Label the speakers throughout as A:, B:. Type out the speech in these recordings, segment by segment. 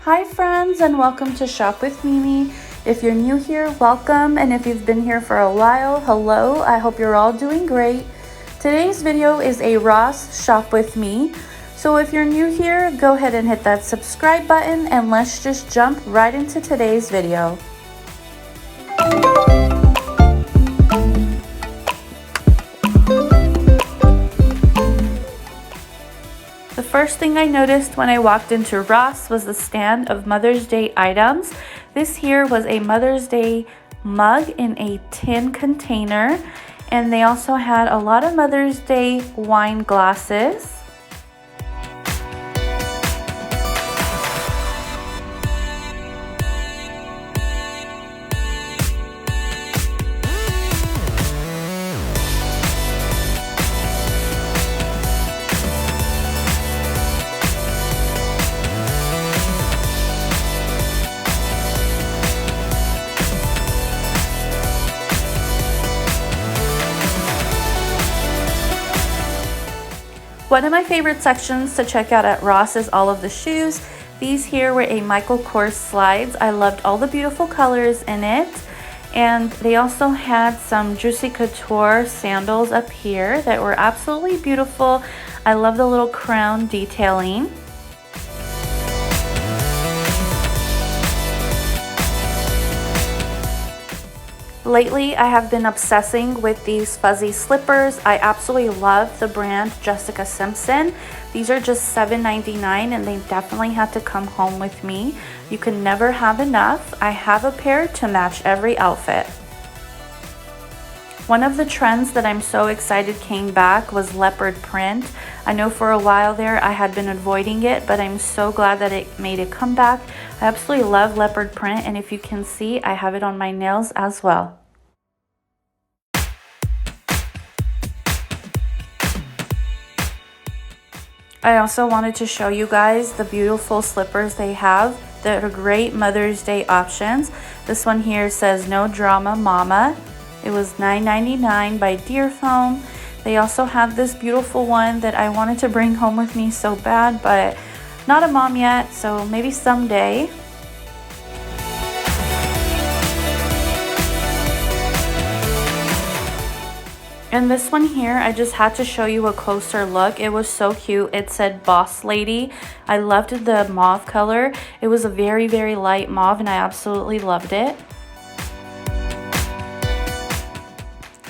A: Hi friends, and welcome to Shop with Mimi. If you're new here, welcome, and if you've been here for a while, hello. I hope you're all doing great. Today's video is a Ross Shop with Me. So if you're new here, go ahead and hit that subscribe button and let's just jump right into today's video. The first thing I noticed when I walked into Ross was the stand of Mother's Day items. This here was a Mother's Day mug in a tin container, and they also had a lot of Mother's Day wine glasses. One of my favorite sections to check out at Ross is all of the shoes. These here were a Michael Kors slides. I loved all the beautiful colors in it. And they also had some Juicy Couture sandals up here that were absolutely beautiful. I love the little crown detailing. Lately, I have been obsessing with these fuzzy slippers. I absolutely love the brand Jessica Simpson. These are just $7.99 and they definitely had to come home with me. You can never have enough. I have a pair to match every outfit. One of the trends that I'm so excited came back was leopard print. I know for a while there I had been avoiding it, but I'm so glad that it made a comeback. I absolutely love leopard print, and if you can see, I have it on my nails as well. I also wanted to show you guys the beautiful slippers they have that are great Mother's Day options. This one here says No Drama Mama. It was $9.99 by Deer Foam. They also have this beautiful one that I wanted to bring home with me so bad, but not a mom yet, so maybe someday. And this one here, I just had to show you a closer look. It was so cute. It said Boss Lady. I loved the mauve color. It was a very, very light mauve and I absolutely loved it.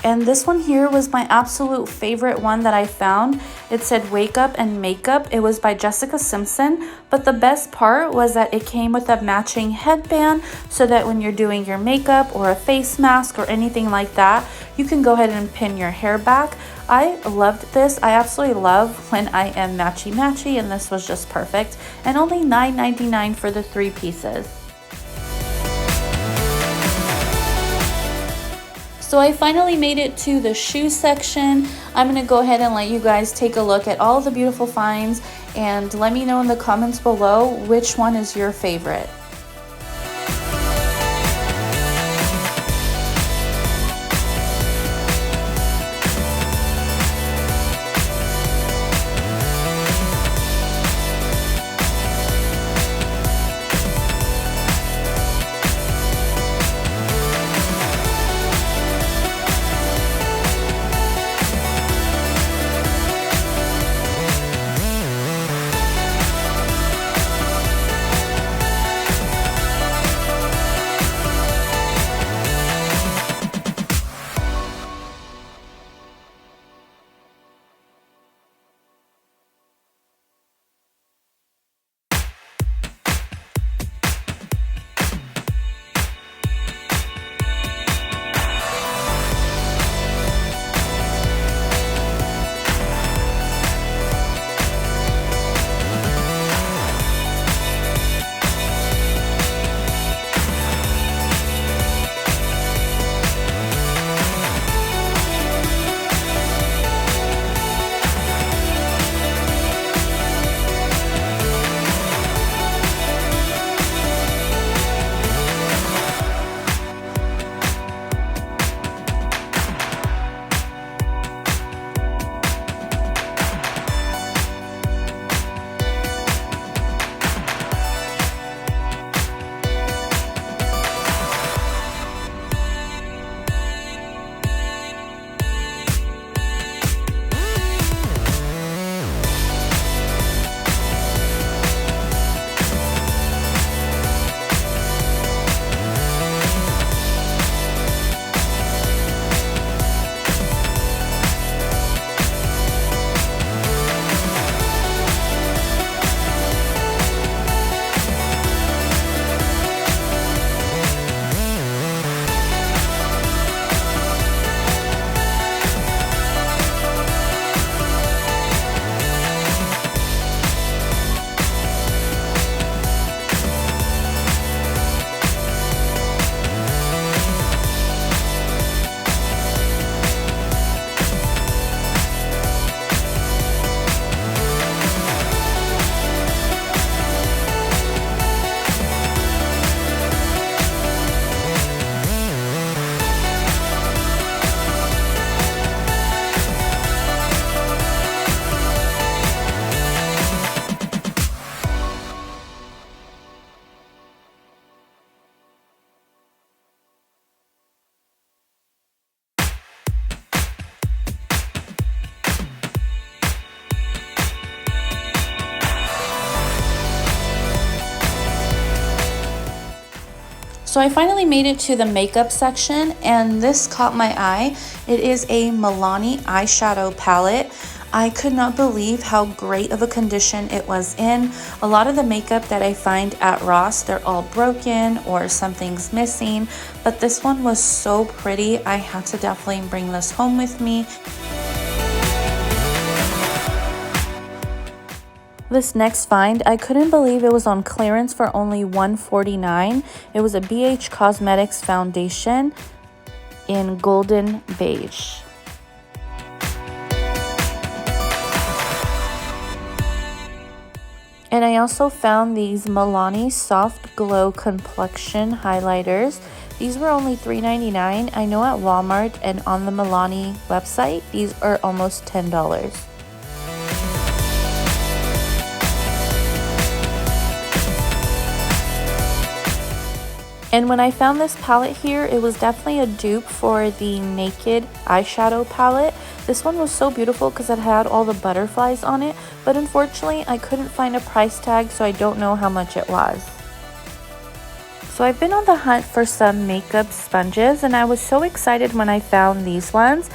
A: And this one here was my absolute favorite one that I found. It said Wake Up and Makeup. It was by Jessica Simpson, but the best part was that it came with a matching headband so that when you're doing your makeup or a face mask or anything like that, you can go ahead and pin your hair back. I loved this. I absolutely love when I am matchy-matchy, and this was just perfect. And only $9.99 for the 3 pieces. So I finally made it to the shoe section. I'm going to go ahead and let you guys take a look at all the beautiful finds and let me know in the comments below which one is your favorite. So I finally made it to the makeup section, and this caught my eye. It is a Milani eyeshadow palette. I could not believe how great of a condition it was in. A lot of the makeup that I find at Ross, they're all broken or something's missing, but this one was so pretty. I had to definitely bring this home with me. This next find, I couldn't believe it was on clearance for only $149. It was a BH Cosmetics foundation in golden beige. And I also found these Milani Soft Glow Complexion Highlighters. These were only $3.99. I know at Walmart and on the Milani website, these are almost $10. And when I found this palette here, it was definitely a dupe for the Naked eyeshadow palette. This one was so beautiful because it had all the butterflies on it, but unfortunately I couldn't find a price tag, so I don't know how much it was. So I've been on the hunt for some makeup sponges, and I was so excited when I found these ones.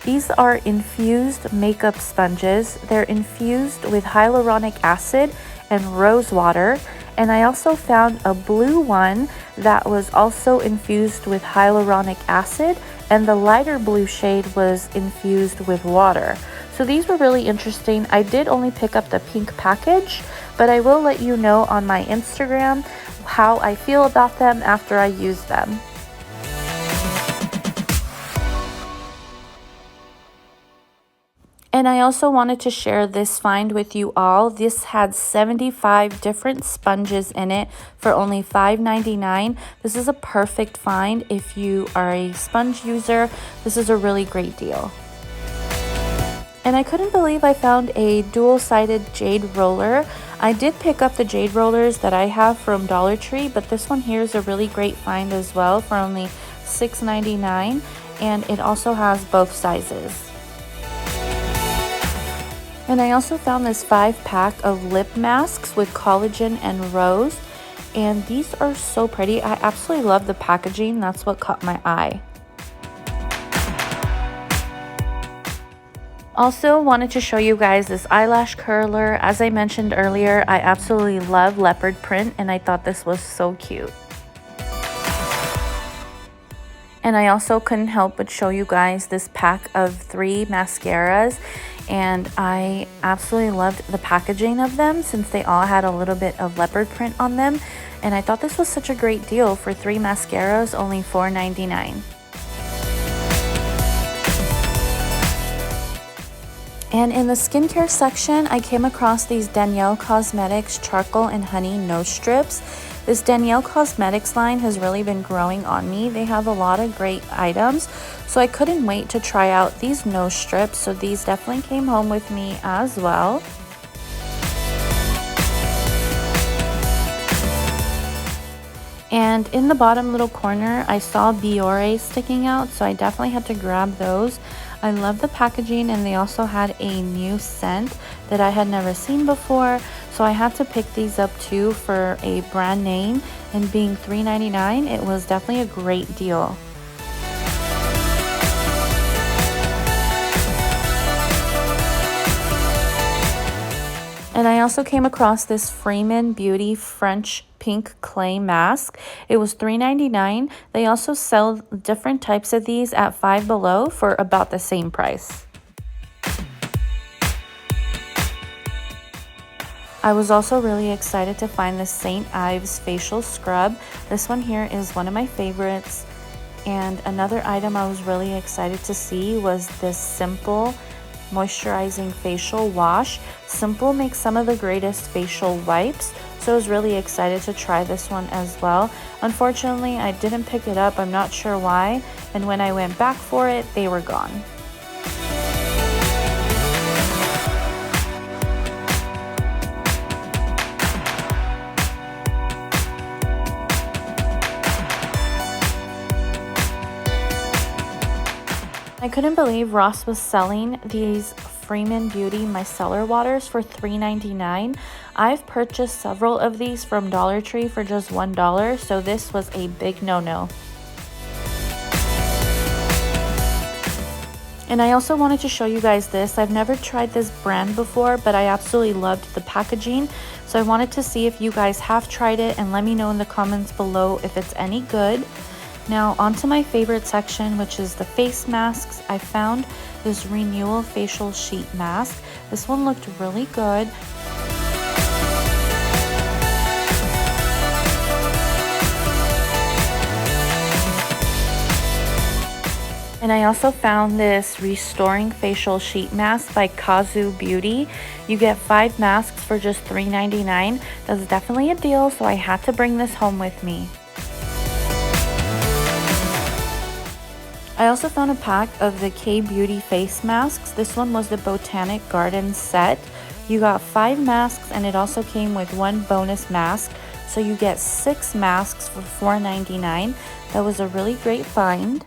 A: These are infused makeup sponges. They're infused with hyaluronic acid and rose water. And I also found a blue one that was also infused with hyaluronic acid, and the lighter blue shade was infused with water. So these were really interesting. I did only pick up the pink package, but I will let you know on my Instagram how I feel about them after I use them. And I also wanted to share this find with you all. This had 75 different sponges in it for only $5.99. This is a perfect find if you are a sponge user. This is a really great deal. And I couldn't believe I found a dual-sided jade roller. I did pick up the jade rollers that I have from Dollar Tree, but this one here is a really great find as well for only $6.99, and it also has both sizes. And I also found this 5-pack of lip masks with collagen and rose, and these are so pretty. I absolutely love the packaging. That's what caught my eye. Also wanted to show you guys this eyelash curler. As I mentioned earlier, I absolutely love leopard print, and I thought this was so cute. And I also couldn't help but show you guys this pack of 3 mascaras, and I absolutely loved the packaging of them since they all had a little bit of leopard print on them, and I thought this was such a great deal for 3 mascaras, only $4.99. And in the skincare section, I came across these Danielle Cosmetics Charcoal and Honey Nose Strips. This Danielle Cosmetics line has really been growing on me. They have a lot of great items, so I couldn't wait to try out these nose strips. So these definitely came home with me as well. And in the bottom little corner, I saw Biore sticking out, so I definitely had to grab those. I love the packaging, and they also had a new scent that I had never seen before, so I had to pick these up too for a brand name, and being $3.99, it was definitely a great deal. And I also came across this Freeman Beauty French Pink Clay Mask. It was $3.99. They also sell different types of these at Five Below for about the same price. I was also really excited to find this St. Ives facial scrub. This one here is one of my favorites. And another item I was really excited to see was this Simple moisturizing facial wash. Simple makes some of the greatest facial wipes, so I was really excited to try this one as well. Unfortunately, I didn't pick it up. I'm not sure why, and when I went back for it, they were gone. I couldn't believe Ross was selling these Freeman Beauty micellar waters for $3.99. I've purchased several of these from Dollar Tree for just $1, so this was a big no-no. And I also wanted to show you guys this. I've never tried this brand before, but I absolutely loved the packaging. So I wanted to see if you guys have tried it and let me know in the comments below if it's any good. Now onto my favorite section, which is the face masks. I found this Renewal facial sheet mask. This one looked really good. And I also found this Restoring Facial Sheet Mask by Xoxo Beauty. You get 5 masks for just $3.99. That's definitely a deal, so I had to bring this home with me. I also found a pack of the K-Beauty face masks. This one was the Botanic Garden set. You got 5 masks and it also came with 1 bonus mask. So you get 6 masks for $4.99. That was a really great find.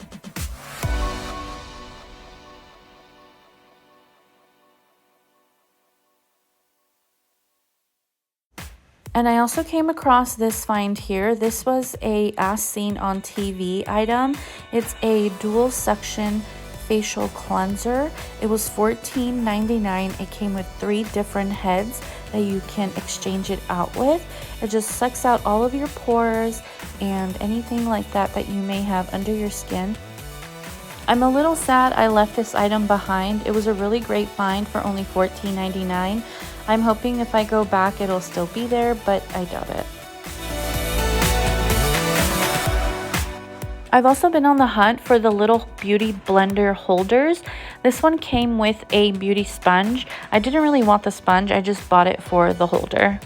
A: And I also came across this find here. This was a As Seen on TV item. It's a dual suction facial cleanser. It was $14.99. It came with 3 different heads that you can exchange it out with. It just sucks out all of your pores and anything like that that you may have under your skin. I'm a little sad I left this item behind. It was a really great find for only $14.99. I'm hoping if I go back it'll still be there, but I doubt it. I've also been on the hunt for the little beauty blender holders. This one came with a beauty sponge. I didn't really want the sponge, I just bought it for the holder.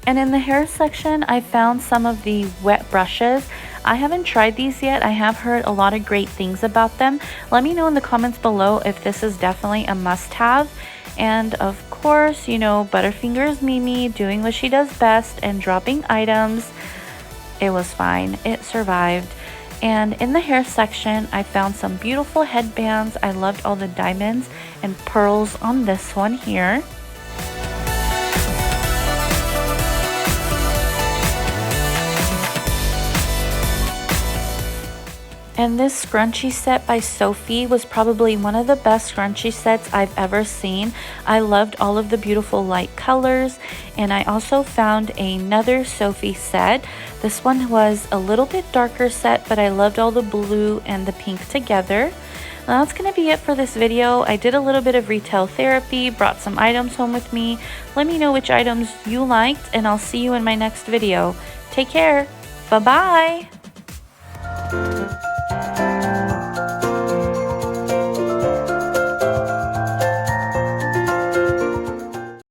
A: And in the hair section, I found some of the wet brushes. I haven't tried these yet. I have heard a lot of great things about them. Let me know in the comments below if this is definitely a must-have. And of course, you know, Butterfingers Mimi doing what she does best and dropping items. It was fine. It survived. And in the hair section, I found some beautiful headbands. I loved all the diamonds and pearls on this one here. And this scrunchie set by Sophie was probably one of the best scrunchie sets I've ever seen. I loved all of the beautiful light colors. And I also found another Sophie set. This one was a little bit darker set, but I loved all the blue and the pink together. Now that's going to be it for this video. I did a little bit of retail therapy, brought some items home with me. Let me know which items you liked, and I'll see you in my next video. Take care. Bye-bye.